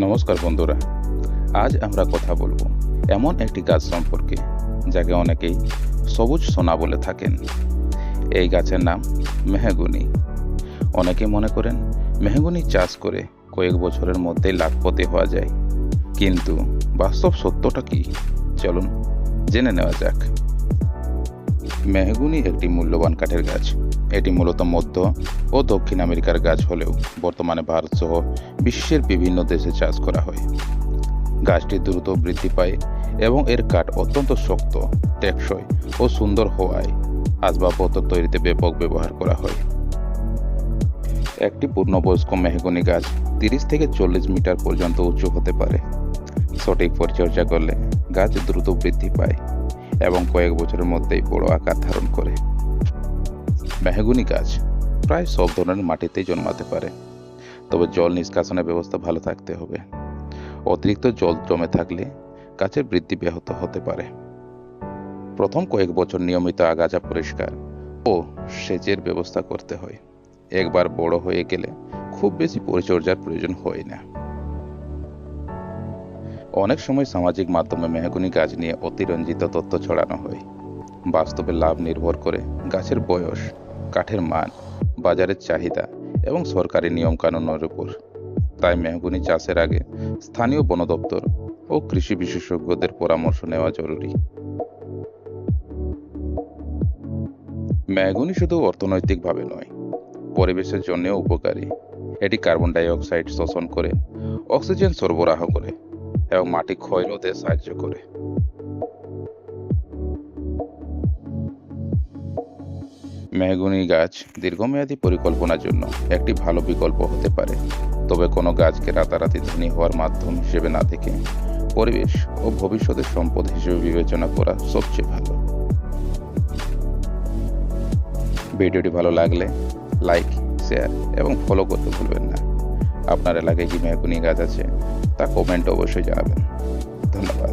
নমস্কার বন্ধুরা, আজ আমরা কথা বলবো এমন একটি গাছ সম্পর্কে যাকে অনেকেই সবুজ সোনা বলে থাকেন। এই গাছের নাম মেহগনি। অনেকে মনে করেন মেহগনি চাষ করে কয়েক বছরের মধ্যেই লাখপতি হওয়া যায়, কিন্তু বাস্তব সত্যটা কি চলুন জেনে নেওয়া যাক। মেহগনি একটি মূল্যবান কাঠের গাছ। এটি মূলত মধ্য ও দক্ষিণ আমেরিকার গাছ হলেও বর্তমানে ভারত সহ বিশ্বের বিভিন্ন দেশে চাষ করা হয়। গাছটি দ্রুত বৃদ্ধি পায় এবং এর কাঠ অত্যন্ত শক্ত, টেকসই ও সুন্দর হওয়ায় আসবাবপত্র তৈরিতে ব্যাপক ব্যবহার করা হয়। একটি পূর্ণবয়স্ক মেহগনি গাছ 30 থেকে 40 মিটার পর্যন্ত উঁচু হতে পারে। সঠিক পরিচর্যা করলে গাছ দ্রুত বৃদ্ধি পায় এবং কয়েক বছরের মধ্যেই বড় আকার ধারণ করে। মেহগনি গাছ প্রায় সব ধরনের মাটিতেই জন্মাতে পারে, তবে জল নিষ্কাশনের ব্যবস্থা ভালো থাকতে হবে। অতিরিক্ত জল জমে থাকলে গাছের বৃদ্ধি ব্যাহত হতে পারে। প্রথম কয়েক বছর নিয়মিত আগাছা পরিষ্কার ও সেচের ব্যবস্থা করতে হয়। একবার বড় হয়ে গেলে খুব বেশি পরিচর্যার প্রয়োজন হয় না। অনেক সময় সামাজিক মাধ্যমে মেহগনি গাছ নিয়ে অতিরঞ্জিত তথ্য ছড়ানো হয়। বাস্তবে লাভ নির্ভর করে গাছের বয়স, কাঠের মান, বাজারের চাহিদা এবং সরকারি নিয়মকানুনের উপর। তাই মেহগনি চাষের আগে স্থানীয় বন দপ্তর ও কৃষি বিশেষজ্ঞদের পরামর্শ নেওয়া জরুরি। মেহগনি শুধু অর্থনৈতিকভাবে নয়, পরিবেশের জন্যও উপকারী। এটি কার্বন ডাই অক্সাইড শোষণ করে, অক্সিজেন সরবরাহ করে এবং মাটি ক্ষয় রোধে সাহায্য করে। মেহগনি গাছ দীর্ঘমেয়াদী পরিকল্পনার জন্য একটি ভালো বিকল্প হতে পারে, তবে কোনো গাছকে রাতারাতি ধনী হওয়ার মাধ্যম হিসেবে না দেখে পরিবেশ ও ভবিষ্যতের সম্পদ হিসেবে বিবেচনা করা সবচেয়ে ভালো। ভিডিওটি ভালো লাগলে লাইক, শেয়ার এবং ফলো করতে ভুলবেন না। আপনার এলাকায় কি মেহগনি গাছ আছে তা কমেন্টে অবশ্যই জানাবেন। ধন্যবাদ।